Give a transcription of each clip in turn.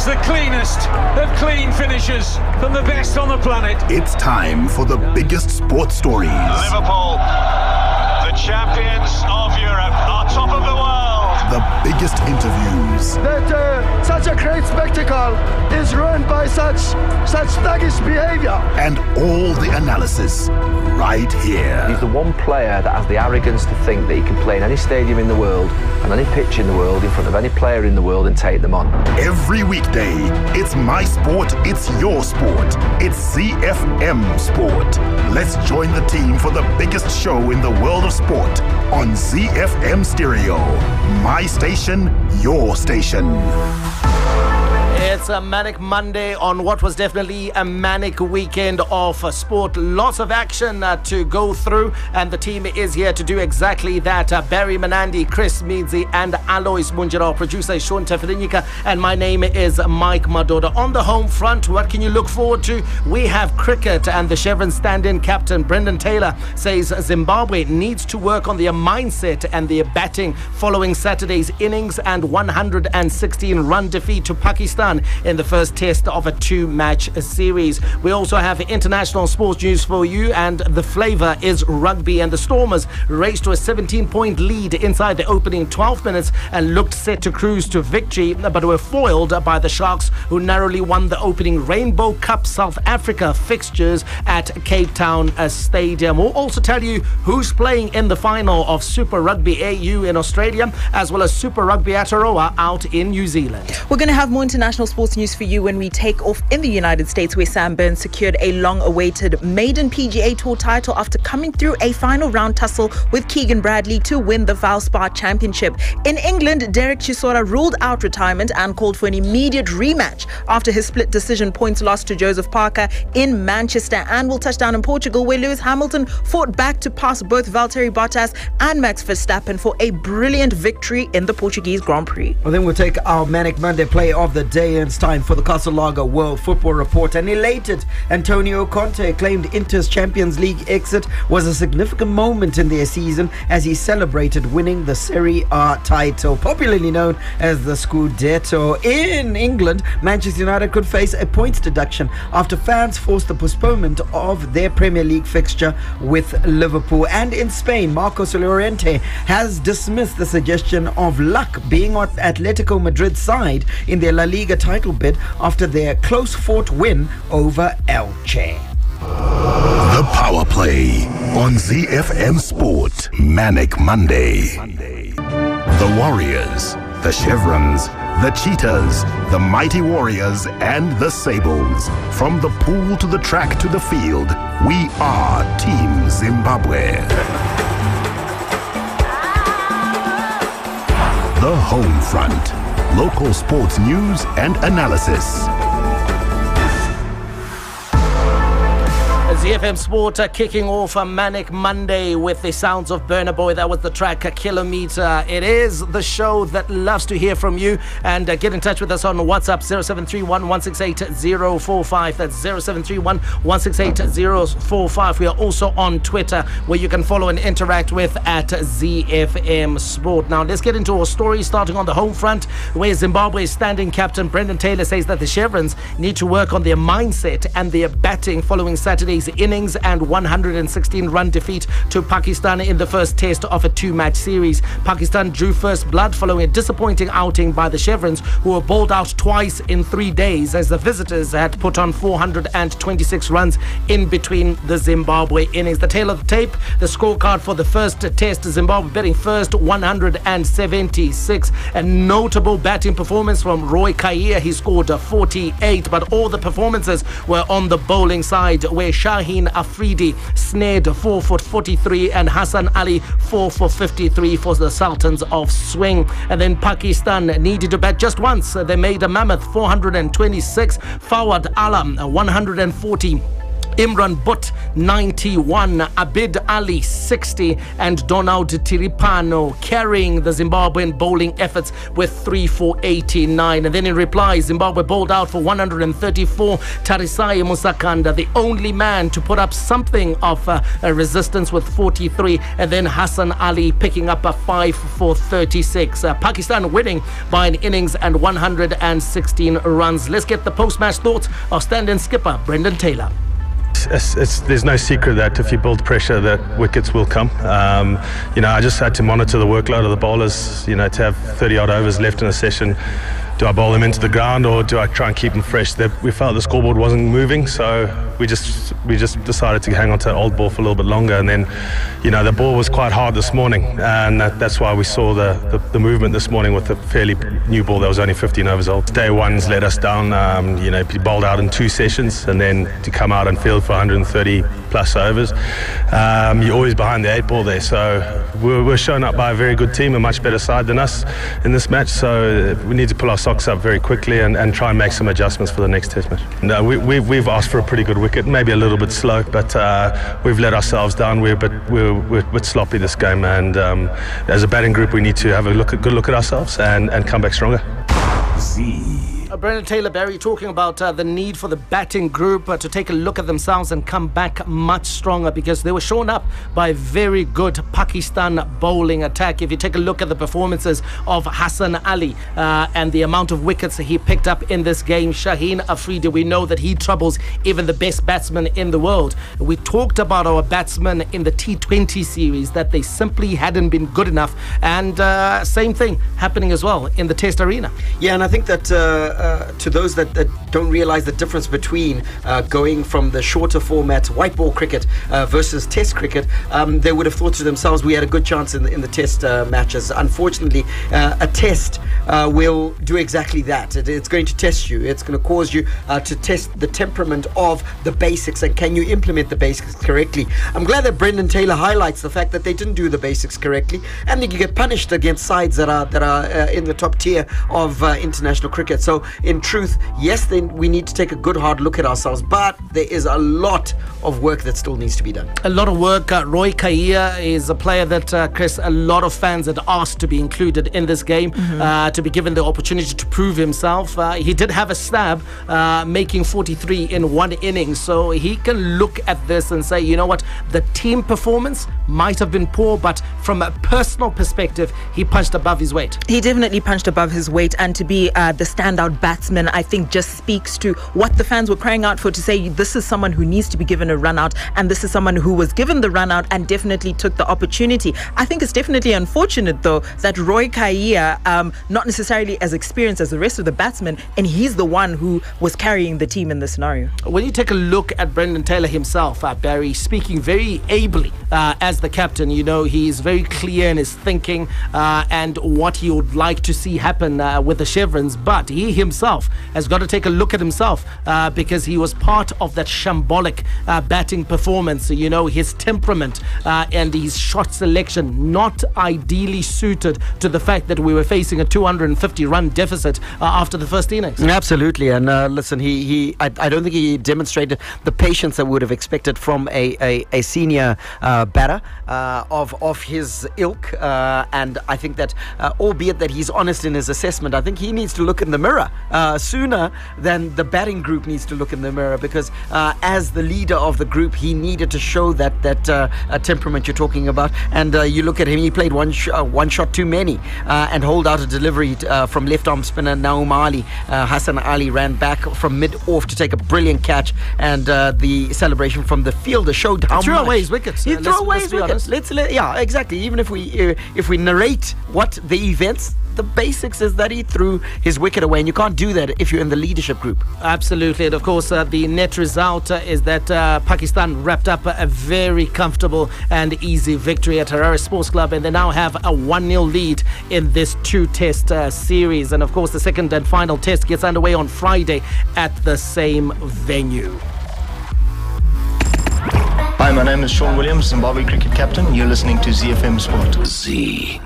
is the cleanest of clean finishes from the best on the planet. It's time for the biggest sports stories. Liverpool, the champions of Europe, are top of the world. The biggest interviews. That such a great spectacle is ruined by such thuggish behavior. And all the analysis right here. He's the one player that has the arrogance to think that he can play in any stadium in the world and any pitch in the world in front of any player in the world and take them on. Every weekday, it's my sport, it's your sport. It's ZiFM Sport. Let's join the team for the biggest show in the world of sport on ZiFM Stereo. My station, your station. It's a manic Monday on what was definitely a manic weekend of sport. Lots of action to go through, and the team is here to do exactly that. Barry Manandi, Chris Midzi, and Alois Munjira. Producer is Sean Teferinika, and my name is Mike Madoda. On the home front, what can you look forward to? We have cricket, and the Chevron stand-in captain Brendan Taylor says Zimbabwe needs to work on their mindset and their batting following Saturday's innings and 116-run defeat to Pakistan in the first test of a two-match series. We also have international sports news for you, and the flavour is rugby, and the Stormers raced to a 17-point lead inside the opening 12 minutes and looked set to cruise to victory, but were foiled by the Sharks, who narrowly won the opening Rainbow Cup South Africa fixtures at Cape Town Stadium. We'll also tell you who's playing in the final of Super Rugby AU in Australia, as well as Super Rugby Aotearoa out in New Zealand. We're going to have more international sports news for you when we take off in the United States, where Sam Burns secured a long-awaited maiden PGA Tour title after coming through a final round tussle with Keegan Bradley to win the Valspar Championship. In England, Derek Chisora ruled out retirement and called for an immediate rematch after his split decision points loss to Joseph Parker in Manchester. And we'll touch down in Portugal, where Lewis Hamilton fought back to pass both Valtteri Bottas and Max Verstappen for a brilliant victory in the Portuguese Grand Prix. Well, then we'll take our Manic Monday play of the day, and it's time for the Castle Lager World Football Report. An elated Antonio Conte claimed Inter's Champions League exit was a significant moment in their season as he celebrated winning the Serie A title, popularly known as the Scudetto. In England, Manchester United could face a points deduction after fans forced the postponement of their Premier League fixture with Liverpool. And in Spain, Marcos Llorente has dismissed the suggestion of luck being on Atletico Madrid's side in their La Liga title bid after their close-fought win over Elche. The Power Play on ZiFM Sport. Manic Monday. The Warriors, the Chevrons, the Cheetahs, the Mighty Warriors, and the Sables. From the pool to the track to the field, we are Team Zimbabwe. The Home Front. Local sports news and analysis. ZiFM Sport kicking off a Manic Monday with the sounds of Burna Boy. That was the track Kilometer. It is the show that loves to hear from you, and get in touch with us on WhatsApp 0731 168 045. That's 0731 168 045. We are also on Twitter, where you can follow and interact with at ZiFM Sport. Now let's get into our story, starting on the home front, where Zimbabwe's standing captain Brendan Taylor says that the Chevrons need to work on their mindset and their batting following Saturday's innings and 116-run defeat to Pakistan in the first test of a two-match series. Pakistan drew first blood following a disappointing outing by the Chevrons, who were bowled out twice in 3 days, as the visitors had put on 426 runs in between the Zimbabwe innings. The tail of the tape, the scorecard for the first test, Zimbabwe batting first, 176. A notable batting performance from Roy Kaia. He scored 48, but all the performances were on the bowling side, where Shaheen Afridi snared 4 for 43 and Hassan Ali 4 for 53 for the Sultans of Swing. And then Pakistan needed to bat just once. They made a mammoth 426. Fawad Alam 140. Imran Butt 91, Abid Ali 60, and Donald Tiripano carrying the Zimbabwean bowling efforts with 3 for 89. And then in reply, Zimbabwe bowled out for 134. Tarisai Musakanda, the only man to put up something of a resistance with 43, and then Hassan Ali picking up a 5 for 36. Pakistan winning by an innings and 116 runs. Let's get the post-match thoughts of stand-in skipper Brendan Taylor. There's no secret that if you build pressure that wickets will come. I just had to monitor the workload of the bowlers, to have 30 odd overs left in a session. Do I bowl them into the ground or do I try and keep them fresh? We felt the scoreboard wasn't moving, so we just decided to hang on to old ball for a little bit longer. And then, the ball was quite hard this morning, and that's why we saw the movement this morning with the fairly new ball that was only 15 overs old. Day one's let us down. He bowled out in 2 sessions, and then to come out and field for 130 plus overs. You're always behind the 8 ball there, so we're shown up by a very good team, a much better side than us in this match. So we need to pull our socks up very quickly and try and make some adjustments for the next test match. No, we've asked for a pretty good wicket, maybe a little bit slow, but we've let ourselves down. We're a bit sloppy this game, and as a batting group we need to have a good look at ourselves and come back stronger. Brendan Taylor, Barry, talking about the need for the batting group to take a look at themselves and come back much stronger, because they were shown up by a very good Pakistan bowling attack. If you take a look at the performances of Hassan Ali and the amount of wickets he picked up in this game, Shaheen Afridi, we know that he troubles even the best batsmen in the world. We talked about our batsmen in the T20 series, that they simply hadn't been good enough, and same thing happening as well in the Test arena. Yeah, and I think that to those that don't realize the difference between going from the shorter format white ball cricket versus test cricket, they would have thought to themselves, we had a good chance in the test matches. Unfortunately, a test will do exactly that. It's going to test you. It's going to cause you to test the temperament of the basics, and can you implement the basics correctly. I'm glad that Brendan Taylor highlights the fact that they didn't do the basics correctly, and that you get punished against sides that are in the top tier of international cricket. So in truth, yes, then we need to take a good hard look at ourselves, but there is a lot of work that still needs to be done. A lot of work. Roy Kaia is a player that, Chris, a lot of fans had asked to be included in this game, to be given the opportunity to prove himself. He did have a stab, making 43 in 1 inning, so he can look at this and say, you know what, the team performance might have been poor, but from a personal perspective, he punched above his weight. He definitely punched above his weight, and to be the standout batsman, I think just speaks to what the fans were crying out for, to say this is someone who needs to be given a run out, and this is someone who was given the run out and definitely took the opportunity. I think it's definitely unfortunate though that Roy Kaia, not necessarily as experienced as the rest of the batsmen, and he's the one who was carrying the team in this scenario. When you take a look at Brendan Taylor himself, Barry, speaking very ably as the captain, he's very clear in his thinking and what he would like to see happen with the chevrons, but he himself has got to take a look at himself because he was part of that shambolic batting performance. His temperament and his shot selection not ideally suited to the fact that we were facing a 250 run deficit after the first innings. Absolutely, and listen, I don't think he demonstrated the patience that we would have expected from a senior batter of his ilk, and I think that albeit that he's honest in his assessment, I think he needs to look in the mirror sooner than the batting group needs to look in the mirror, because as the leader of the group, he needed to show that temperament you're talking about. And you look at him, he played one shot too many and hold out a delivery from left arm spinner Naum Ali. Hassan Ali ran back from mid-off to take a brilliant catch, and the celebration from the fielder showed how much. He threw away his wickets. He threw away his wickets. Yeah, exactly. Even if we narrate what the events, the basics is that he threw his wicket away, and you can't do that if you're in the leadership group. Absolutely. And of course, the net result is that Pakistan wrapped up a very comfortable and easy victory at Harare Sports Club, and they now have a 1-0 lead in this 2-test series. And of course, the second and final test gets underway on Friday at the same venue. Hi, my name is Sean Williams, Zimbabwe cricket captain. You're listening to ZiFM Sport. Z.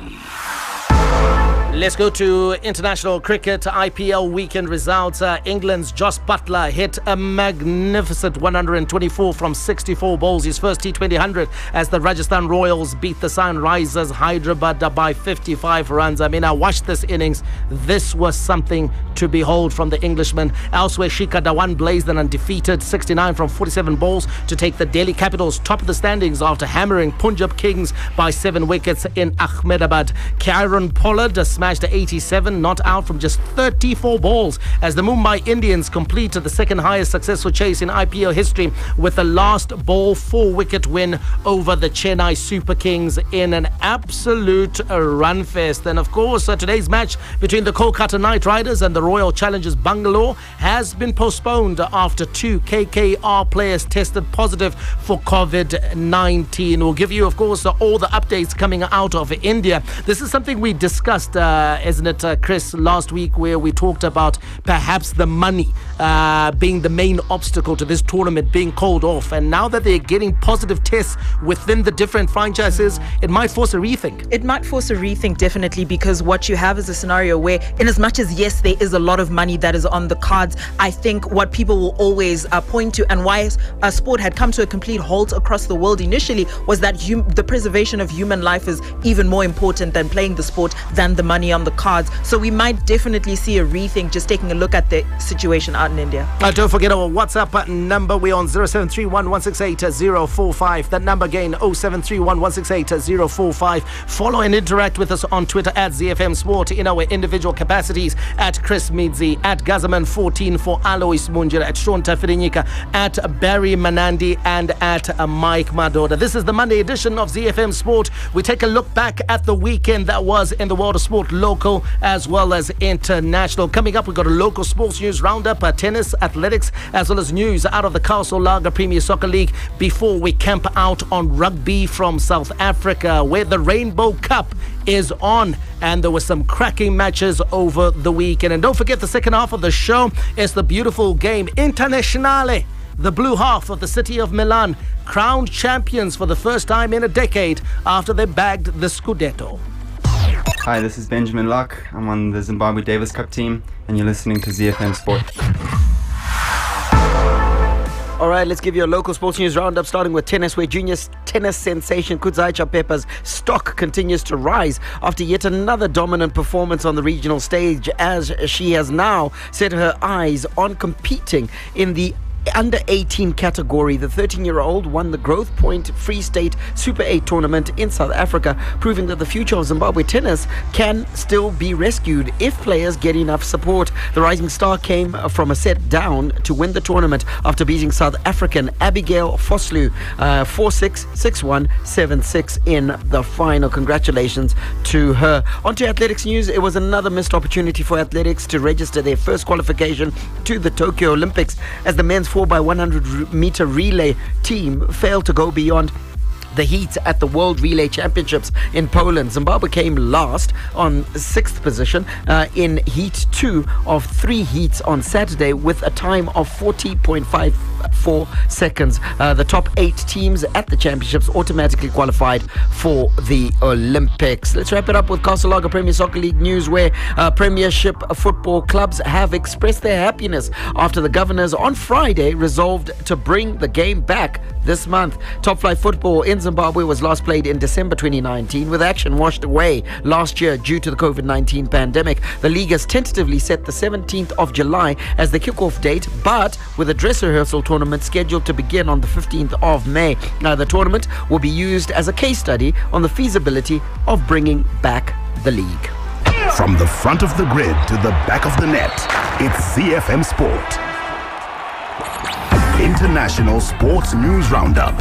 Let's go to international cricket, IPL weekend results. England's Joss Buttler hit a magnificent 124 from 64 balls, his first T20 100, as the Rajasthan Royals beat the Sunrisers Hyderabad by 55 runs. I mean, I watched this innings. This was something to behold from the Englishman. Elsewhere, Shikhar Dhawan blazed an undefeated 69 from 47 balls to take the Delhi Capitals top of the standings after hammering Punjab Kings by 7 wickets in Ahmedabad. Kieron Pollard smashed to 87, not out from just 34 balls, as the Mumbai Indians completed the second highest successful chase in IPL history with a last ball 4-wicket win over the Chennai Super Kings in an absolute run fest. And of course, today's match between the Kolkata Knight Riders and the Royal Challengers Bangalore has been postponed after 2 KKR players tested positive for COVID-19. We'll give you, of course, all the updates coming out of India. This is something we discussed, isn't it, Chris, last week, where we talked about perhaps the money being the main obstacle to this tournament being called off. And now that they're getting positive tests within the different franchises, it might force a rethink. It might force a rethink, definitely, because what you have is a scenario where, in as much as, yes, there is a lot of money that is on the cards, I think what people will always point to, and why sport had come to a complete halt across the world initially, was that the preservation of human life is even more important than playing the sport, than the money on the cards. So we might definitely see a rethink, just taking a look at the situation out in India. Don't forget our WhatsApp number. We're on 0731-168-045. That number again, 0731-168-045. Follow and interact with us on Twitter at ZiFM Sport in our individual capacities, at Chris Midzi, at Gazaman14, for Alois Munjira, at Sean Tafirinika, at Barry Manandi, and at Mike Madoda. This is the Monday edition of ZiFM Sport. We take a look back at the weekend that was in the world of sport, local as well as international. Coming up, we've got a local sports news roundup, tennis, athletics, as well as news out of the Castle Lager Premier Soccer League, before we camp out on rugby from South Africa, where the Rainbow Cup is on, and there were some cracking matches over the weekend. And don't forget, the second half of the show is the beautiful game Internazionale. The blue half of the city of Milan crowned champions for the first time in a decade after they bagged the Scudetto. Hi, this is Benjamin Locke. I'm on the Zimbabwe Davis Cup team, and you're listening to ZiFM Sport. All right, let's give you a local sports news roundup, starting with tennis, where junior tennis sensation Kudzai Chapepa's stock continues to rise after yet another dominant performance on the regional stage, as she has now set her eyes on competing in the under 18 category. The 13-year-old won the Growth Point Free State Super 8 tournament in South Africa, proving that the future of Zimbabwe tennis can still be rescued if players get enough support. The rising star came from a set down to win the tournament after beating South African Abigail Vosloo 4-6, 6-1, 7-6 in the final. Congratulations to her. On to athletics news. It was another missed opportunity for athletics to register their first qualification to the Tokyo Olympics, as the men's 4x100 meter relay team failed to go beyond the heats at the World Relay Championships in Poland. Zimbabwe came last on 6th position in Heat 2 of 3 heats on Saturday with a time of 40.54 seconds. The top 8 teams at the championships automatically qualified for the Olympics. Let's wrap it up with Castle Lager Premier Soccer League news, where Premiership football clubs have expressed their happiness after the governors on Friday resolved to bring the game back this month. Top flight football in Zimbabwe was last played in December 2019, with action washed away last year due to the COVID-19 pandemic. The league has tentatively set the 17th of July as the kickoff date, but with a dress rehearsal tournament scheduled to begin on the 15th of May. Now, the tournament will be used as a case study on the feasibility of bringing back the league. From the front of the grid to the back of the net, it's ZiFM Sport. International Sports News Roundup,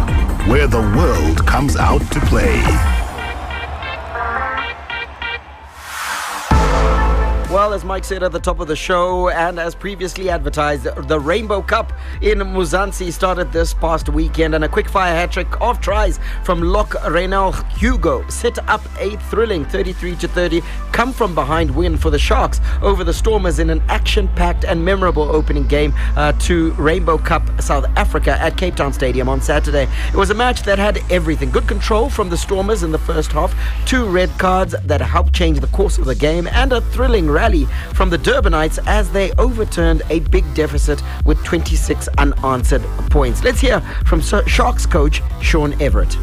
where the world comes out to play. Well, well, as Mike said at the top of the show, and as previously advertised, the Rainbow Cup in Muzansi started this past weekend, and a quick-fire hat-trick of tries from Lok Reynal Hugo set up a thrilling 33-30 come-from-behind win for the Sharks over the Stormers in an action-packed and memorable opening game to Rainbow Cup South Africa at Cape Town Stadium on Saturday. It was a match that had everything. Good control from the Stormers in the first half, 2 red cards that helped change the course of the game, and a thrilling rally from the Durbanites as they overturned a big deficit with 26 unanswered points. Let's hear from Sharks coach Sean Everett.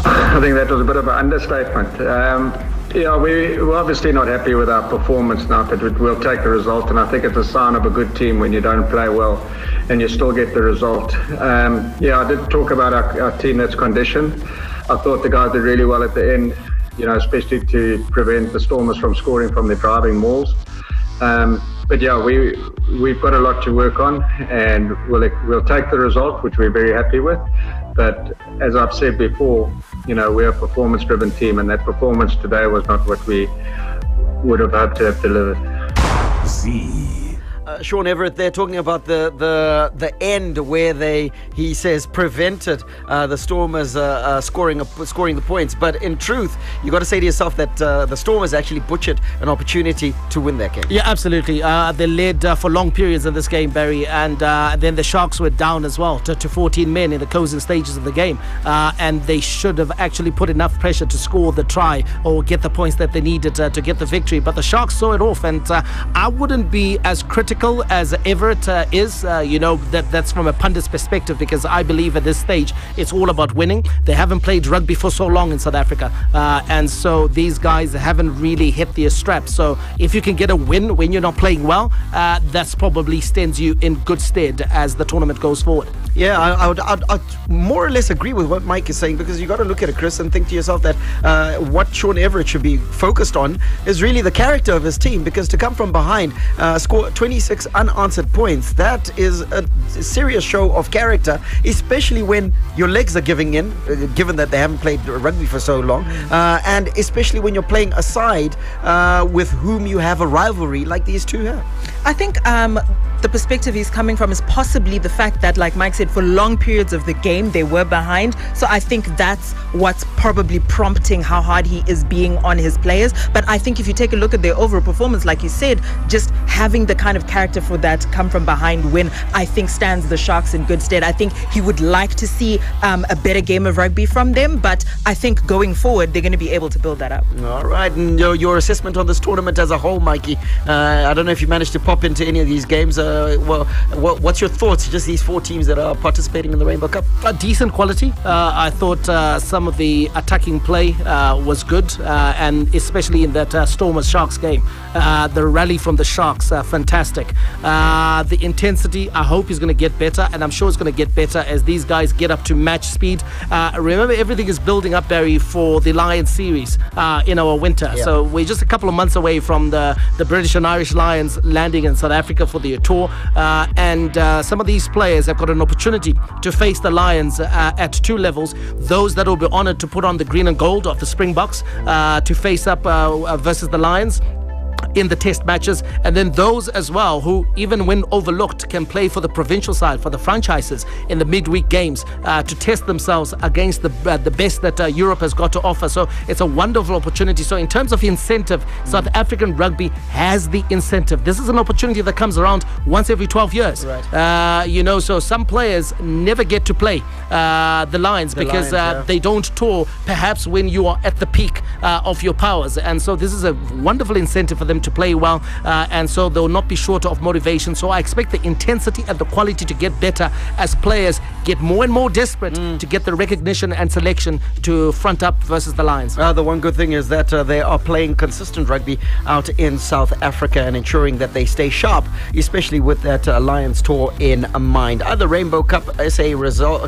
I think that was a bit of an understatement. We're obviously not happy with our performance now, but we'll take the result, and I think it's a sign of a good team when you don't play well and you still get the result. I did talk about our team that's conditioned. I thought the guys did really well at the end, especially to prevent the Stormers from scoring from their driving mauls. We've got a lot to work on, and we'll take the result, which we're very happy with. But as I've said before, we're a performance-driven team, and that performance today was not what we would have hoped to have delivered. Sean Everett there talking about the end where he says prevented the Stormers scoring the points, but in truth you got to say to yourself that the Stormers actually butchered an opportunity to win that game. Yeah, absolutely. They led for long periods in this game, Barry, and then the Sharks were down as well to 14 men in the closing stages of the game, and they should have actually put enough pressure to score the try or get the points that they needed to get the victory, but the Sharks saw it off, and I wouldn't be as critical as Everett is, that's from a pundit's perspective, because I believe at this stage it's all about winning. They haven't played rugby for so long in South Africa, and so these guys haven't really hit their straps. So if you can get a win when you're not playing well, that's probably stands you in good stead as the tournament goes forward. Yeah, I'd more or less agree with what Mike is saying, because you got to look at it, Chris, and think to yourself that what Sean Everett should be focused on is really the character of his team, because to come from behind, score 26 unanswered points, that is a serious show of character, especially when your legs are giving in, given that they haven't played rugby for so long, and especially when you're playing a side with whom you have a rivalry like these two have. I think the perspective he's coming from is possibly the fact that, like Mike said, for long periods of the game they were behind, so I think that's what's probably prompting how hard he is being on his players. But I think if you take a look at their overall performance, like you said, just having the kind of character for that come from behind win, I think stands the Sharks in good stead. I think he would like to see a better game of rugby from them, but I think going forward they're going to be able to build that up. All right, and your assessment on this tournament as a whole, Mikey. I don't know if you managed to pop into any of these games. What's your thoughts? Just these 4 teams that are participating in the Rainbow Cup. A decent quality. I thought some of the attacking play was good, and especially in that Stormers Sharks game. The rally from the Sharks, fantastic. The intensity, I hope is going to get better, and I'm sure it's going to get better as these guys get up to match speed. Remember, everything is building up, Barry, for the Lions series in our winter. Yeah. So we're just a couple of months away from the British and Irish Lions landing in South Africa for their tour, and some of these players have got an opportunity to face the Lions at 2 levels. Those that will be honoured to put on the green and gold of the Springboks to face up versus the Lions in the test matches, and then those as well who, even when overlooked, can play for the provincial side, for the franchises in the midweek games to test themselves against the best that Europe has got to offer. So it's a wonderful opportunity. So in terms of incentive, South African rugby has the incentive. This is an opportunity that comes around once every 12 years. Right. So some players never get to play the Lions because they don't tour perhaps when you are at the peak of your powers, and so this is a wonderful incentive for them to play well, and so they'll not be short of motivation. So I expect the intensity and the quality to get better as players get more and more desperate to get the recognition and selection to front up versus the Lions. The one good thing is that they are playing consistent rugby out in South Africa and ensuring that they stay sharp, especially with that Lions tour in mind. Other Rainbow Cup SA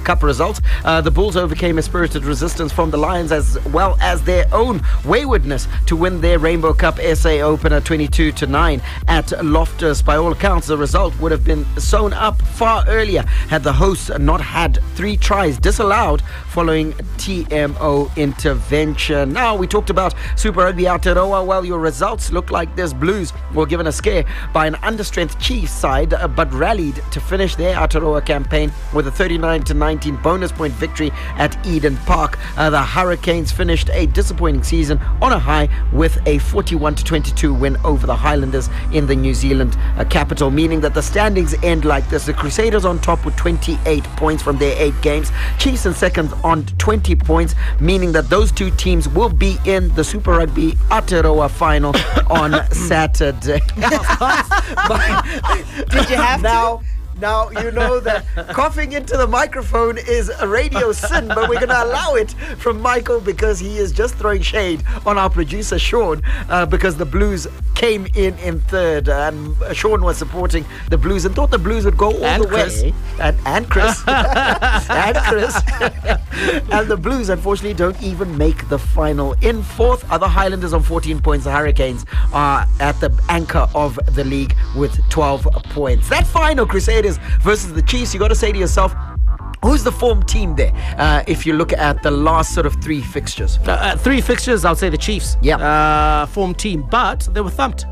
Cup results, the Bulls overcame a spirited resistance from the Lions as well as their own waywardness to win their Rainbow Cup SA opener 22-9 at Loftus. By all accounts, the result would have been sewn up far earlier had the hosts not had 3 tries disallowed following TMO intervention. Now, we talked about Super Rugby Aotearoa. Well, your results look like this. Blues were given a scare by an understrength Chiefs side, but rallied to finish their Aotearoa campaign with a 39-19 bonus point victory at Eden Park. The Hurricanes finished a disappointing season on a high with a 41-22 win over the Highlanders in the New Zealand capital, meaning that the standings end like this. The Crusaders on top with 28 points from their 8 games. Chiefs in second on 20 points, meaning that those two teams will be in the Super Rugby Aotearoa final on Saturday. Did you have to? Now, you know that coughing into the microphone is a radio sin, but we're going to allow it from Michael because he is just throwing shade on our producer, Sean, because the Blues came in third. And Sean was supporting the Blues and thought the Blues would go all the way. And Chris. And Chris. And the Blues, unfortunately, don't even make the final. In fourth are the Highlanders on 14 points. The Hurricanes are at the anchor of the league with 12 points. That final, Crusaders versus the Chiefs, you got to say to yourself, who's the form team there? If you look at the last sort of 3 fixtures. 3 fixtures, I'll say the Chiefs. Yeah. Form team, but they were thumped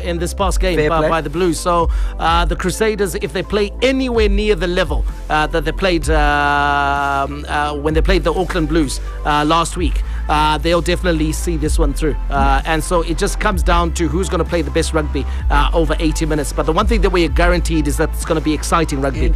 in this past game by the Blues. So the Crusaders, if they play anywhere near the level that they played when they played the Auckland Blues last week, they'll definitely see this one through. And so it just comes down to who's going to play the best rugby over 80 minutes. But the one thing that we are guaranteed is that it's going to be exciting rugby.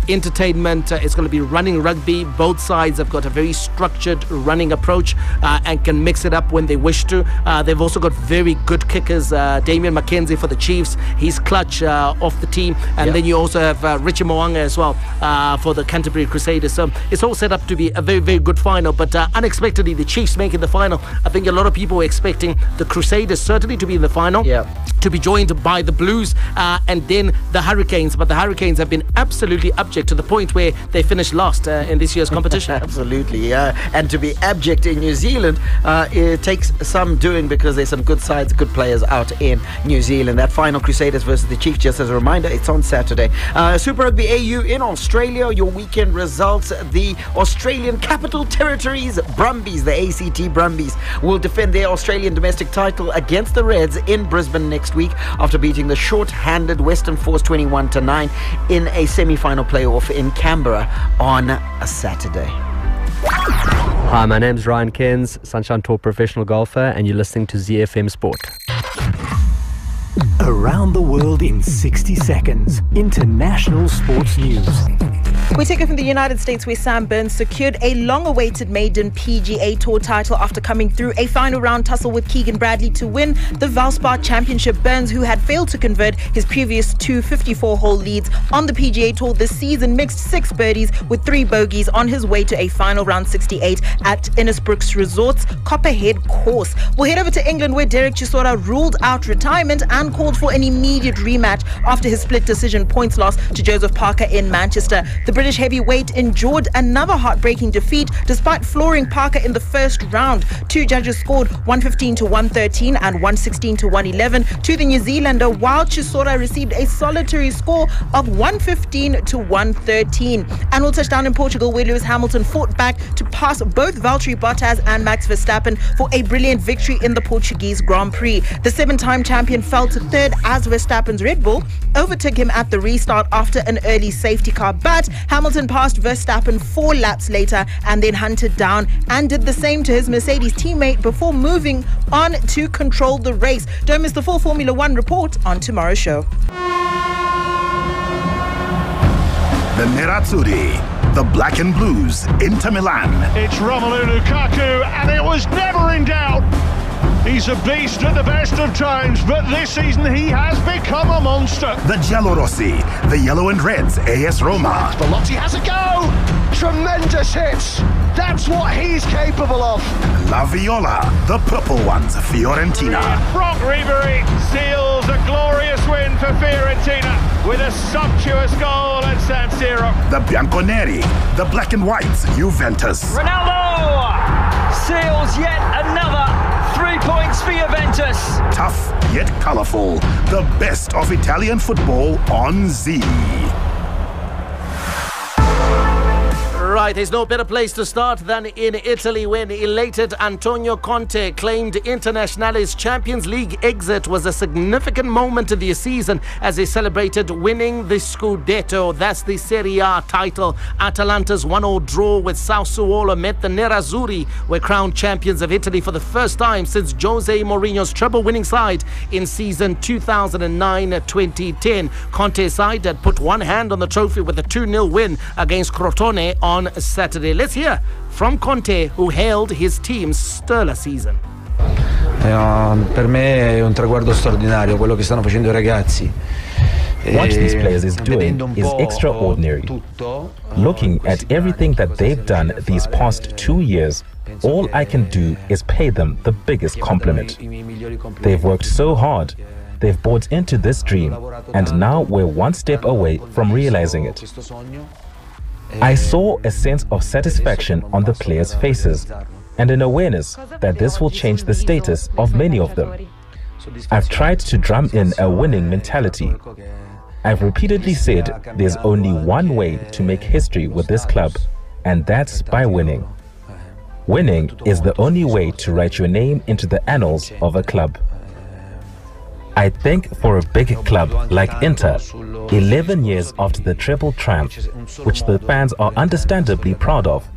Entertainment. It's going to be running rugby. Both sides have got a very structured running approach and can mix it up when they wish to. They've also got very good kickers. Damian McKenzie for the Chiefs. He's clutch off the team. And then you also have Richie Moanga as well for the Canterbury Crusaders. So it's all set up to be a very, very good final. But unexpectedly, the Chiefs making the final. I think a lot of people were expecting the Crusaders certainly to be in the final, to be joined by the Blues and then the Hurricanes. But the Hurricanes have been absolutely abject to the point where they finished last in this year's competition. Absolutely, and to be abject in New Zealand, it takes some doing because there's some good sides, good players out in New Zealand. That final, Crusaders versus the Chiefs, just as a reminder, it's on Saturday. Super Rugby AU in Australia, your weekend results. The Australian Capital Territories Brumbies, the ACT Brumbies, will defend their Australian domestic title against the Reds in Brisbane next week after beating the short-handed Western Force 21-9 in a semi-final playoff in Canberra on a Saturday. Hi, my name's Ryan Cairns, Sunshine Tour professional golfer, and you're listening to ZiFM Sport. Around the world in 60 seconds. International sports news. We take it from the United States, where Sam Burns secured a long-awaited maiden PGA Tour title after coming through a final round tussle with Keegan Bradley to win the Valspar Championship. Burns, who had failed to convert his previous 2 54-hole leads on the PGA Tour this season, mixed 6 birdies with 3 bogeys on his way to a final round 68 at Innisbrook's Resorts Copperhead course. We'll head over to England, where Derek Chisora ruled out retirement and called for an immediate rematch after his split decision points loss to Joseph Parker in Manchester. The British heavyweight endured another heartbreaking defeat despite flooring Parker in the first round. 2 judges scored 115-113 and 116-111 to the New Zealander, while Chisora received a solitary score of 115-113. And we'll touch down in Portugal, where Lewis Hamilton fought back to pass both Valtteri Bottas and Max Verstappen for a brilliant victory in the Portuguese Grand Prix. The 7-time champion fell to third as Verstappen's Red Bull overtook him at the restart after an early safety car, but Hamilton passed Verstappen 4 laps later and then hunted down and did the same to his Mercedes teammate before moving on to control the race. Don't miss the full Formula One report on tomorrow's show. The Nerazzurri, the Black and Blues, Inter Milan. It's Romelu Lukaku, and it was never in doubt. He's a beast at the best of times, but this season he has become a monster. The Giallorossi, the Yellow and Reds, AS Roma. Belotti has a go! Tremendous hits! That's what he's capable of. La Viola, the Purple Ones, Fiorentina. Franck Ribéry seals a glorious win for Fiorentina with a sumptuous goal at San Siro. The Bianconeri, the Black and Whites, Juventus. Ronaldo seals yet another 3 points for Juventus. Tough yet colourful. The best of Italian football on Z. right, there's no better place to start than in Italy, when elated Antonio Conte claimed Internazionale's Champions League exit was a significant moment of the season as they celebrated winning the Scudetto. That's the Serie A title. Atalanta's 1-1 draw with Sassuolo meant the Nerazzurri were crowned champions of Italy for the first time since Jose Mourinho's treble-winning side in season 2009-2010. Conte's side had put one hand on the trophy with a 2-0 win against Crotone on Saturday. Let's hear from Conte, who hailed his team's stellar season. Per me è un traguardo straordinario quello che stanno facendo I ragazzi. What these players is doing is extraordinary. Looking at everything that they've done these past 2 years, all I can do is pay them the biggest compliment. They've worked so hard. They've bought into this dream, and now we're one step away from realizing it. I saw a sense of satisfaction on the players' faces and an awareness that this will change the status of many of them. I've tried to drum in a winning mentality. I've repeatedly said there's only one way to make history with this club, and that's by winning. Winning is the only way to write your name into the annals of a club. I think for a big club like Inter, 11 years after the treble triumph, which the fans are understandably proud of,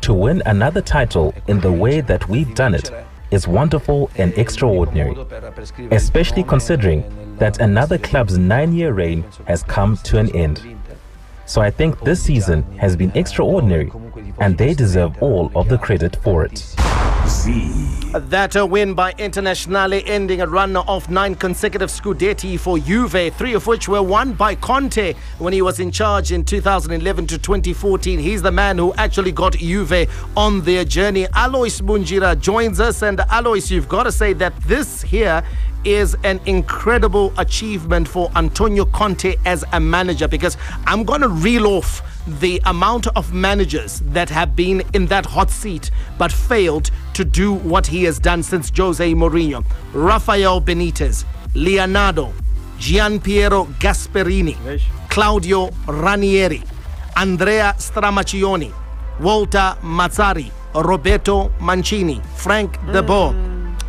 to win another title in the way that we've done it is wonderful and extraordinary, especially considering that another club's 9-year reign has come to an end. So I think this season has been extraordinary, and they deserve all of the credit for it. That win by Internazionale, ending a run of 9 consecutive Scudetti for Juve, 3 of which were won by Conte when he was in charge in 2011 to 2014. He's the man who actually got Juve on their journey. Alois Munjira joins us, and Alois, you've got to say that this here is an incredible achievement for Antonio Conte as a manager, because I'm going to reel off the amount of managers that have been in that hot seat but failed to do what he has done since Jose Mourinho. Rafael Benitez, Leonardo, Gianpiero Gasperini, Claudio Ranieri, Andrea Stramaccioni, Walter Mazzarri, Roberto Mancini, Frank De Boer,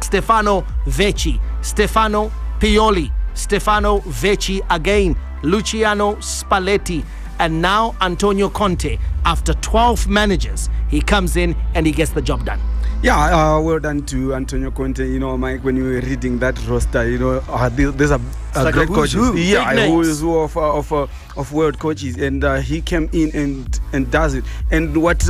Stefano Vecchi, Stefano Pioli, Stefano Vecchi again, Luciano Spalletti, and now Antonio Conte. After 12 managers, he comes in and he gets the job done. Yeah, well done to Antonio Conte. You know, Mike, when you were reading that roster, you know, there's a like great coach. Yeah, who is of world coaches, and he came in and does it. And what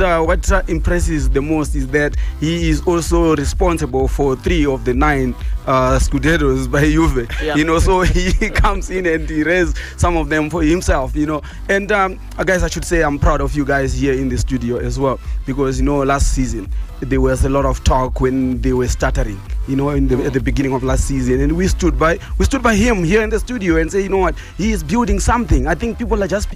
impresses the most is that he is also responsible for 3 of the 9 Scudettos by Juve. Yeah. You know, so he comes in and he raised some of them for himself. You know, and guys, I should say I'm proud of you guys here in the studio as well, because you know last season there was a lot of talk when they were stuttering, you know, at the beginning of last season, and we stood by him here in the studio and say, you know what, he is building something. I think people are just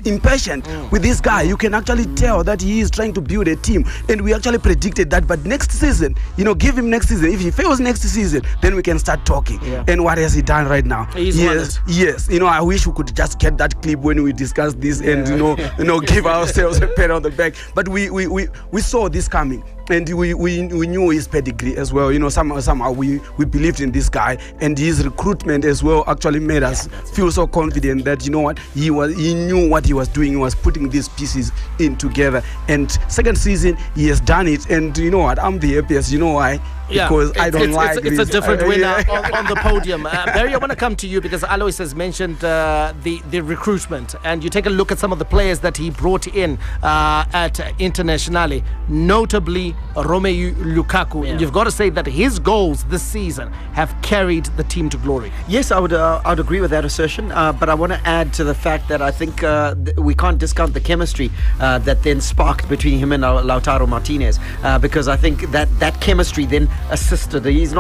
impatient with this guy. You can actually tell that he is trying to build a team, and we actually predicted that. But next season, you know, give him next season. If he fails next season, then we can start talking. Yeah. And what has he done right now? Yes. You know, I wish we could just get that clip when we discuss this and you know, give ourselves a pat on the back. But we saw this coming. And we knew his pedigree as well. You know, somehow we believed in this guy, and his recruitment as well actually made us feel so confident that, you know what, he knew what he was doing. He was putting these pieces in together. And second season, he has done it. And you know what, I'm the happiest. You know why? Because I don't like it's a different winner on the podium. Barry, I want to come to you because Alois has mentioned the recruitment, and you take a look at some of the players that he brought in at Internazionale, notably Romelu Lukaku. And you've got to say that his goals this season have carried the team to glory. Yes, I would agree with that assertion, but I want to add to the fact that I think we can't discount the chemistry that then sparked between him and Lautaro Martinez, because I think that chemistry then assisted. He's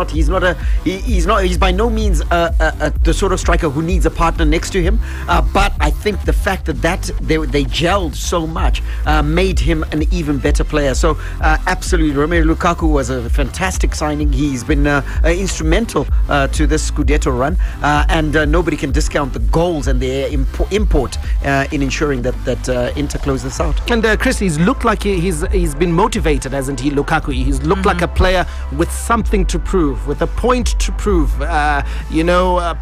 by no means the sort of striker who needs a partner next to him. But I think the fact that they gelled so much made him an even better player. So absolutely, Romelu Lukaku was a fantastic signing. He's been instrumental to this Scudetto run, and nobody can discount the goals and their import in ensuring that Inter close this out. And Chris, he's looked like he's been motivated, hasn't he, Lukaku? He's looked like a player with something to prove, with a point to prove.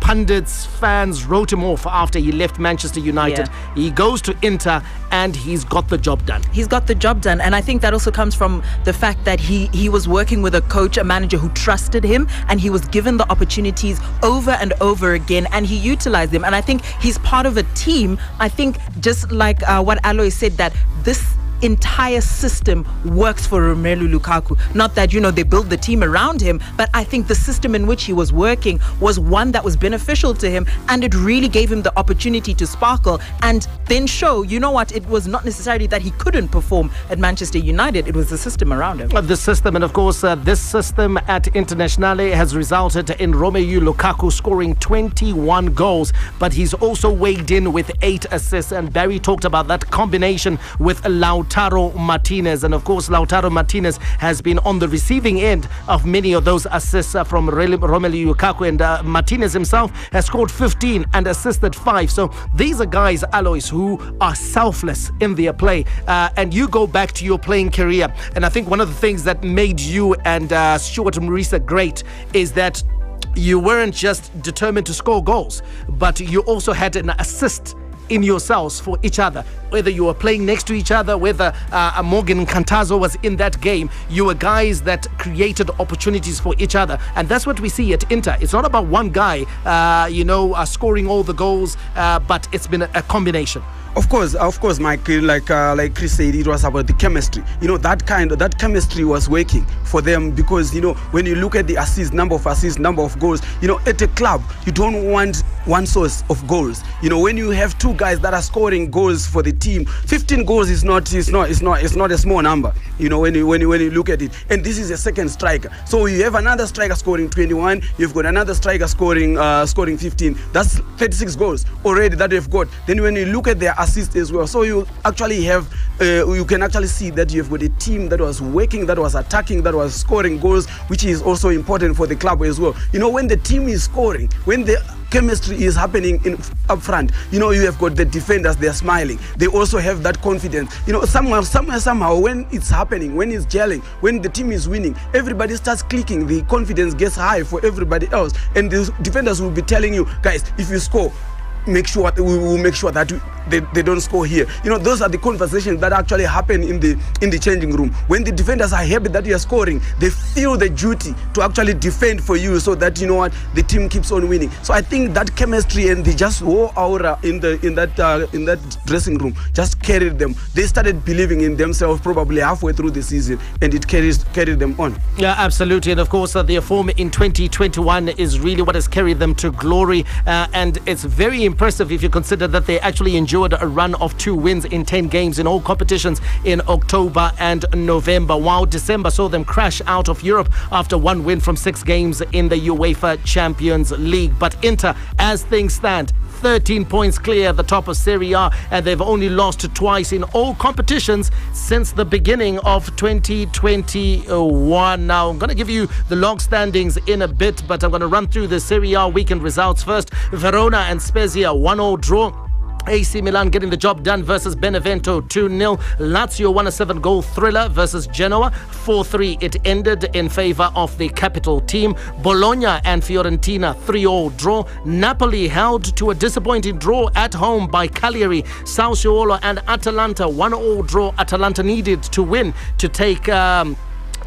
Pundits, fans wrote him off after he left Manchester United. Yeah. He goes to Inter and he's got the job done. He's got the job done, and I think that also comes from the fact that he was working with a coach, a manager who trusted him, and he was given the opportunities over and over again, and he utilized them. And I think he's part of a team. I think just like what Aloy said, that this entire system works for Romelu Lukaku. Not that, they build the team around him, but I think the system in which he was working was one that was beneficial to him, and it really gave him the opportunity to sparkle and then show, it was not necessarily that he couldn't perform at Manchester United, it was the system around him. The system, and of course, this system at Internazionale has resulted in Romelu Lukaku scoring 21 goals, but he's also weighed in with 8 assists, and Barry talked about that combination with Lautaro Martinez. And of course, Lautaro Martinez has been on the receiving end of many of those assists from Romelu Lukaku, and Martinez himself has scored 15 and assisted 5. So these are guys, Alois, who are selfless in their play. And you go back to your playing career, and I think one of the things that made you and Stuart Marisa great is that you weren't just determined to score goals, but you also had an assist in yourselves for each other. Whether you were playing next to each other, whether Morgan Cantazo was in that game, you were guys that created opportunities for each other. And that's what we see at Inter. It's not about one guy, scoring all the goals, but it's been a combination. Of course, Mike. Like Chris said, it was about the chemistry. That chemistry was working for them, because when you look at the number of goals, at a club you don't want one source of goals. When you have 2 guys that are scoring goals for the team, 15 goals is not a small number. When you look at it, and this is a second striker. So you have another striker scoring 21. You've got another striker scoring 15. That's 36 goals already that they've got. Then when you look at their assists as well, so you actually have you can actually see that you've got a team that was working, that was attacking, that was scoring goals, which is also important for the club as well. When the team is scoring, when the chemistry is happening up front, you have got the defenders, they're smiling, they also have that confidence. Somehow when it's happening, when it's gelling, when the team is winning, everybody starts clicking, the confidence gets high for everybody else, and the defenders will be telling you, guys, if you score, we will make sure that they don't score here. Those are the conversations that actually happen in the changing room. When the defenders are happy that you are scoring, they feel the duty to actually defend for you, so that the team keeps on winning. So I think that chemistry and the just raw aura in that dressing room just carried them. They started believing in themselves probably halfway through the season, and it carried them on. Yeah, absolutely. And of course, their form in 2021 is really what has carried them to glory, and it's very impressive if you consider that they actually enjoyed a run of 2 wins in 10 games in all competitions in October and November, while December saw them crash out of Europe after 1 win from 6 games in the UEFA Champions League. But Inter, as things stand, 13 points clear at the top of Serie A, and they've only lost twice in all competitions since the beginning of 2021. Now, I'm going to give you the log standings in a bit, but I'm going to run through the Serie A weekend results first. Verona and Spezia 1-1 draw. AC Milan getting the job done versus Benevento 2-0. Lazio won a 7-goal thriller versus Genoa 4-3. It ended in favour of the capital team. Bologna and Fiorentina 3-3 draw. Napoli held to a disappointing draw at home by Cagliari. Sassuolo and Atalanta 1-1 draw. Atalanta needed to win to take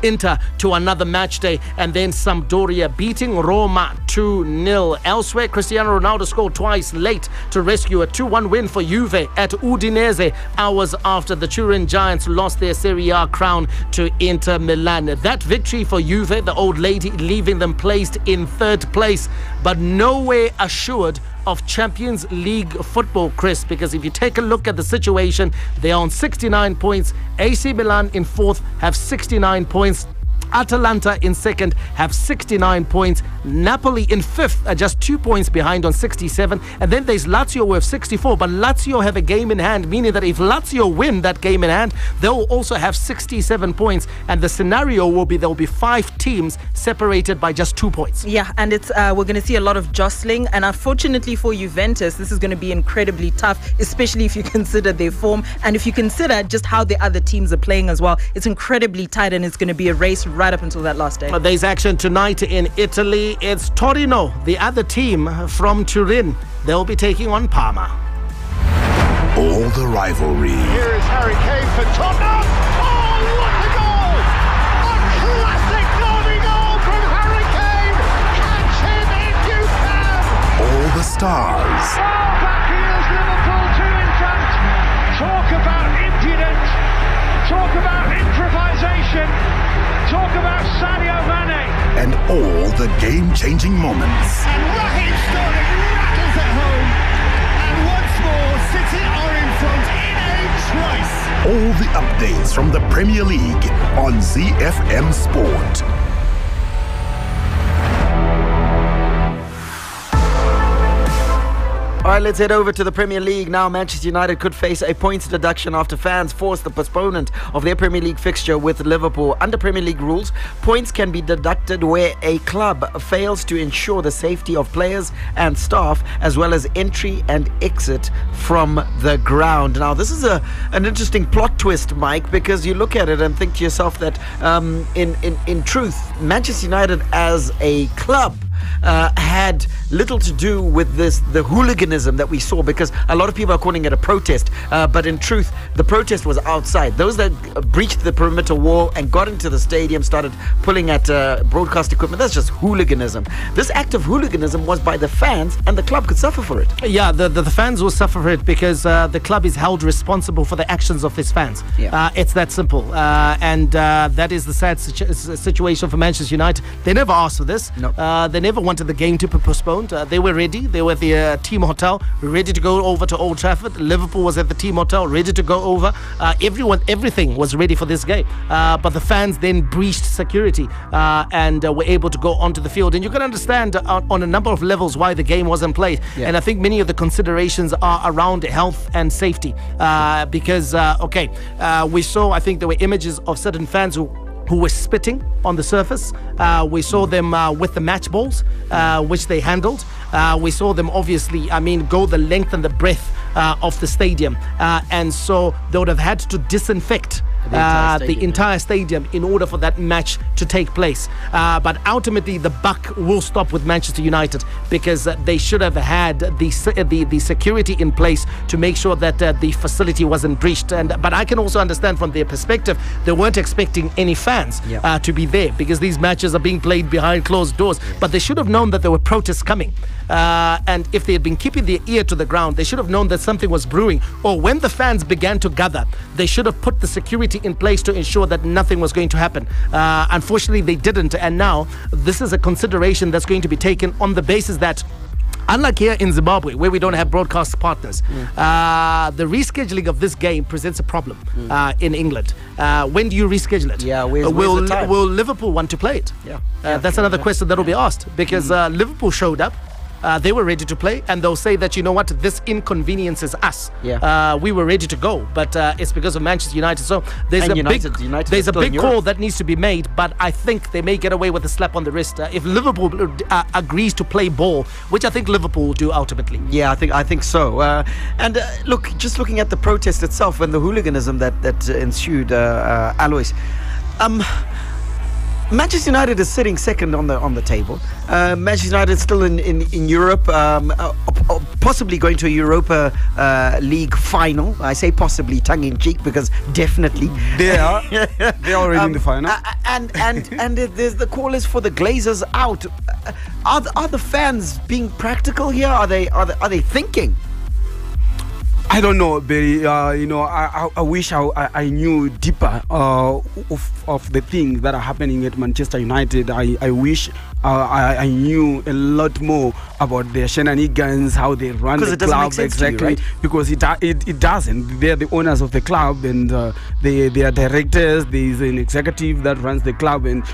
Inter to another match day, and then Sampdoria beating Roma 2-0. Elsewhere, Cristiano Ronaldo scored twice late to rescue a 2-1 win for Juve at Udinese, hours after the Turin Giants lost their Serie A crown to Inter Milan. That victory for Juve, the old lady, leaving them placed in 3rd place, but nowhere assured of Champions League football, Chris, because if you take a look at the situation, they are on 69 points. AC Milan in 4th have 69 points. Atalanta in second have 69 points. Napoli in fifth are just 2 points behind on 67. And then there's Lazio with 64. But Lazio have a game in hand, meaning that if Lazio win that game in hand, they'll also have 67 points. And the scenario will be there will be 5 teams separated by just 2 points. Yeah, and it's we're going to see a lot of jostling. And unfortunately for Juventus, this is going to be incredibly tough, especially if you consider their form and if you consider just how the other teams are playing as well. It's incredibly tight and it's going to be a race right up until that last day. There's action tonight in Italy. It's Torino, the other team from Turin. They'll be taking on Parma. All the rivalry. Here is Harry Kane for Tottenham. Oh, what a goal! A classic derby goal from Harry Kane. Catch him if you can. All the stars. Oh, back here's Liverpool 2 in front. Talk about impudence. Talk about improvisation. Talk about Sadio Mane. And all the game-changing moments. And Raheem Sterling rattles it home. And once more, City are in front in a trice. All the updates from the Premier League on ZiFM Sport. All right, let's head over to the Premier League now. Manchester United could face a points deduction after fans forced the postponement of their Premier League fixture with Liverpool. Under Premier League rules, points can be deducted where a club fails to ensure the safety of players and staff, as well as entry and exit from the ground. Now, this is an interesting plot twist, Mike, because you look at it and think to yourself that in truth, Manchester United as a club had little to do with the hooliganism that we saw, because a lot of people are calling it a protest, but in truth the protest was outside. Those that breached the perimeter wall and got into the stadium, started pulling at broadcast equipment, that's just hooliganism. This act of hooliganism was by the fans, and the club could suffer for it. Yeah, the fans will suffer for it because the club is held responsible for the actions of its fans. It's that simple, and that is the sad situation for Manchester United. They never asked for this. They never wanted the game to be postponed. They were ready. They were at the team hotel, ready to go over to Old Trafford. Liverpool was at the team hotel, ready to go over. Everything was ready for this game. But the fans then breached security and were able to go onto the field. And you can understand on a number of levels why the game wasn't played. And I think many of the considerations are around health and safety. Because, we saw, I think there were images of certain fans who were spitting on the surface. We saw them with the match balls, which they handled. We saw them obviously, go the length and the breadth of the stadium. And so they would have had to disinfect the entire stadium in order for that match to take place. But ultimately, the buck will stop with Manchester United, because they should have had the security in place to make sure that the facility wasn't breached. But I can also understand from their perspective, they weren't expecting any fans to be there, because these matches are being played behind closed doors. But they should have known that there were protests coming. And if they had been keeping their ear to the ground, they should have known that something was brewing. Or when the fans began to gather, they should have put the security in place to ensure that nothing was going to happen. Unfortunately, they didn't. And now this is a consideration that's going to be taken on the basis that, unlike here in Zimbabwe, where we don't have broadcast partners, the rescheduling of this game presents a problem in England. When do you reschedule it? Where's the time? Will Liverpool want to play it? That's another question that will be asked, because Liverpool showed up. They were ready to play, and they'll say that, you know what, this inconveniences us. We were ready to go, but it's because of Manchester United. So there's a big call that needs to be made, but I think they may get away with a slap on the wrist if Liverpool agrees to play ball, which I think Liverpool will do ultimately. Yeah, I think so. And look, just looking at the protest itself and the hooliganism that ensued, Alois. Manchester United is sitting second on the table. Manchester United is still in Europe, possibly going to a Europa League final. I say possibly tongue in cheek, because definitely they are already in the final. And there's the call is for the Glazers out. Are the fans being practical here? Are they thinking? I don't know, Barry. I wish I knew deeper of the things that are happening at Manchester United. I wish I knew a lot more about their shenanigans, how they run the club exactly. Right? Because it doesn't. They're the owners of the club, and they are directors. There's an executive that runs the club, and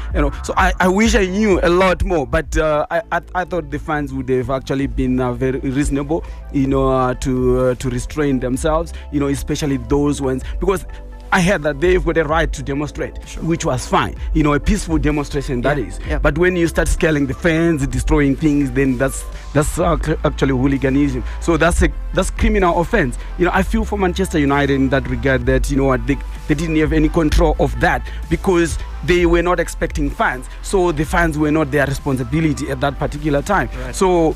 So I wish I knew a lot more. But I thought the fans would have actually been very reasonable, to restrain themselves, especially those ones, because I heard that they've got a right to demonstrate, which was fine. A peaceful demonstration, that is. Yeah. But when you start scaling the fence, destroying things, then that's actually hooliganism. So that's criminal offence. I feel for Manchester United in that regard that they didn't have any control of that because they were not expecting fans. So the fans were not their responsibility at that particular time. Right. So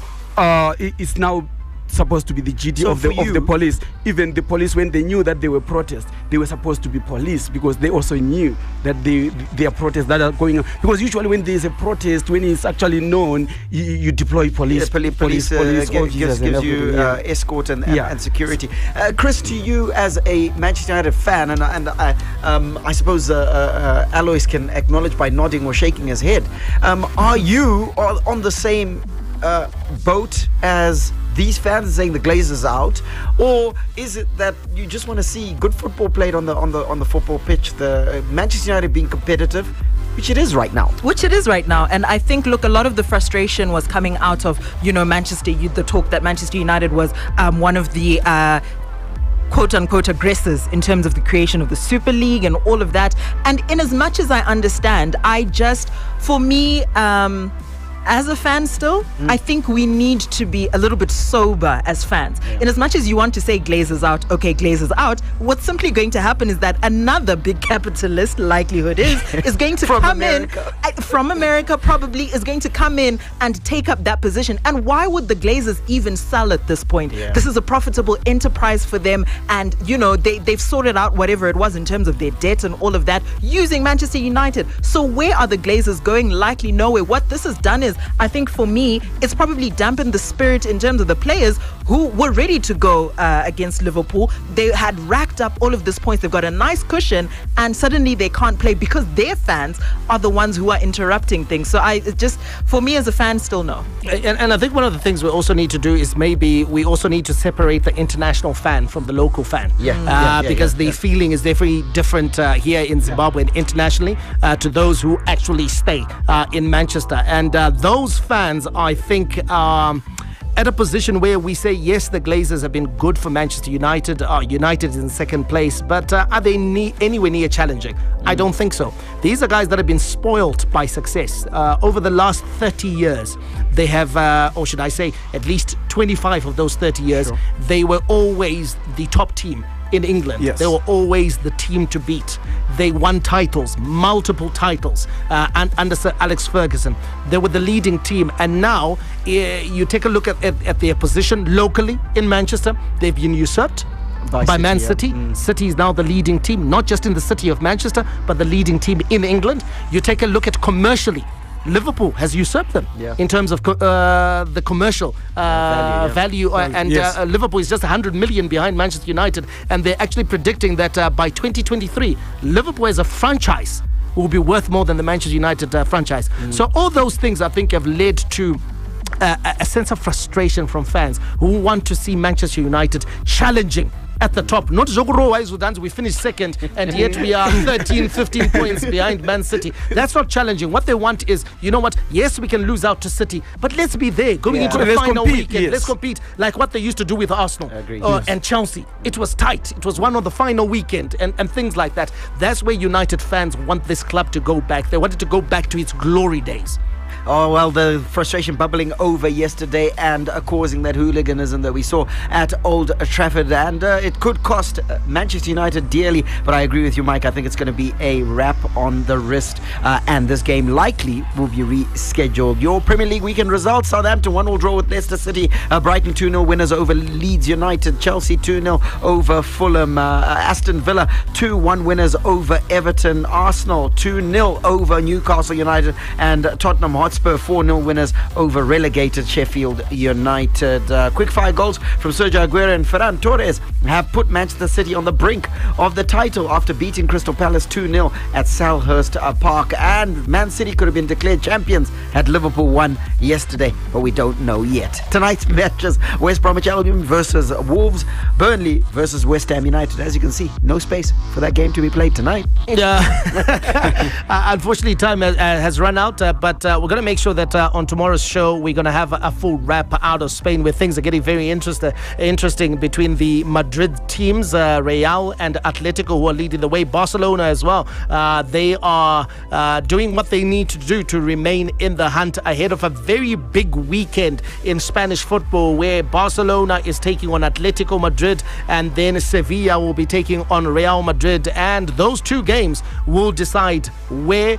it's now supposed to be the duty of the police. Even the police, when they knew that they were protests, they were supposed to be police, because they also knew that there are protests that are going on. Because usually when there is a protest, when it's actually known, you deploy police. Police gives you escort and security. Chris, to you as a Manchester United fan, and I suppose Alois can acknowledge by nodding or shaking his head, are you on the same boat as these fans are saying the Glazers out, or is it that you just want to see good football played on the football pitch, the Manchester United being competitive, which it is right now? And I think, look, a lot of the frustration was coming out of the talk that Manchester United was one of the quote-unquote aggressors in terms of the creation of the Super League and all of that. And in as much as I understand, as a fan still, I think we need to be a little bit sober as fans. In as much as you want to say Glazers out, okay, Glazers out, what's simply going to happen is that another big capitalist, likelihood is going to come in from America, probably is going to come in and take up that position. And why would the Glazers even sell at this point? This is a profitable enterprise for them, and they've sorted out whatever it was in terms of their debt and all of that using Manchester United. So where are the Glazers going? Likely nowhere. What this has done is, I think for me, it's probably dampened the spirit in terms of the players who were ready to go against Liverpool. They had racked up all of these points. They've got a nice cushion, and suddenly they can't play because their fans are the ones who are interrupting things. So for me as a fan, still no. And I think one of the things we also need to do is maybe we also need to separate the international fan from the local fan. Because the feeling is definitely different here in Zimbabwe and internationally to those who actually stay in Manchester. And those fans, I think, at a position where we say, yes, the Glazers have been good for Manchester United. United is in second place, but are they anywhere near challenging? I don't think so. These are guys that have been spoiled by success. Over the last 30 years, they have, or should I say, at least 25 of those 30 years, they were always the top team in England. They were always the team to beat. They won titles, multiple titles, and under Sir Alex Ferguson. They were the leading team, and now you take a look at their position locally in Manchester. They've been usurped by Man City. City is now the leading team, not just in the city of Manchester, but the leading team in England. You take a look at commercially, Liverpool has usurped them in terms of the commercial value. And Liverpool is just 100 million behind Manchester United, and they're actually predicting that by 2023, Liverpool as a franchise will be worth more than the Manchester United franchise. So all those things, I think, have led to a sense of frustration from fans who want to see Manchester United challenging at the top. Not Zogoro, we finished second and yet we are 13, 15 points behind Man City. That's not challenging. What they want is, you know what, yes, we can lose out to City, but let's be there going into the final weekend. Let's compete like what they used to do with Arsenal and Chelsea. It was tight. It was one on the final weekend and things like that. That's where United fans want this club to go back. They want it to go back to its glory days. Oh, well, the frustration bubbling over yesterday and causing that hooliganism that we saw at Old Trafford. And it could cost Manchester United dearly. But I agree with you, Mike. I think it's going to be a wrap on the wrist. And this game likely will be rescheduled. Your Premier League weekend results: Southampton 1-1 draw with Leicester City. Brighton 2-0 winners over Leeds United. Chelsea 2-0 over Fulham. Aston Villa 2-1 winners over Everton. Arsenal 2-0 over Newcastle United. And Tottenham Hotspur Hotspur 4-0 winners over relegated Sheffield United. Quick-fire goals from Sergio Aguero and Ferran Torres have put Manchester City on the brink of the title after beating Crystal Palace 2-0 at Selhurst Park. And Man City could have been declared champions had Liverpool won yesterday, but we don't know yet. Tonight's matches: West Bromwich Albion versus Wolves, Burnley versus West Ham United. As you can see, no space for that game to be played tonight. Unfortunately, time has run out, but we're going to make sure that on tomorrow's show we're going to have a full wrap out of Spain, where things are getting very interesting between the Madrid teams, Real and Atletico, who are leading the way. Barcelona as well. They are doing what they need to do to remain in the hunt ahead of a very big weekend in Spanish football, where Barcelona is taking on Atletico Madrid, and then Sevilla will be taking on Real Madrid, and those two games will decide where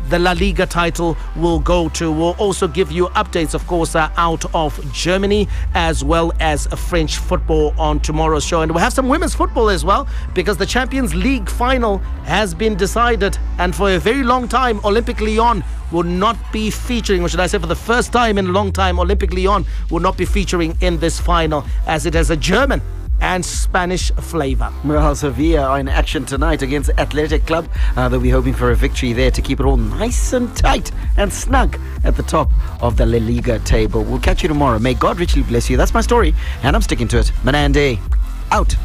the La Liga title will go to. We'll also give you updates, of course, out of Germany as well as French football on tomorrow's show. And we'll have some women's football as well, because the Champions League final has been decided, and for a very long time Olympique Lyon will not be featuring, or should I say for the first time in a long time, Olympique Lyon will not be featuring in this final, as it has a German and Spanish flavor. Well, Sevilla are in action tonight against Athletic Club. They'll be hoping for a victory there to keep it all nice and tight and snug at the top of the La Liga table. We'll catch you tomorrow. May God richly bless you. That's my story, and I'm sticking to it. Manande, out.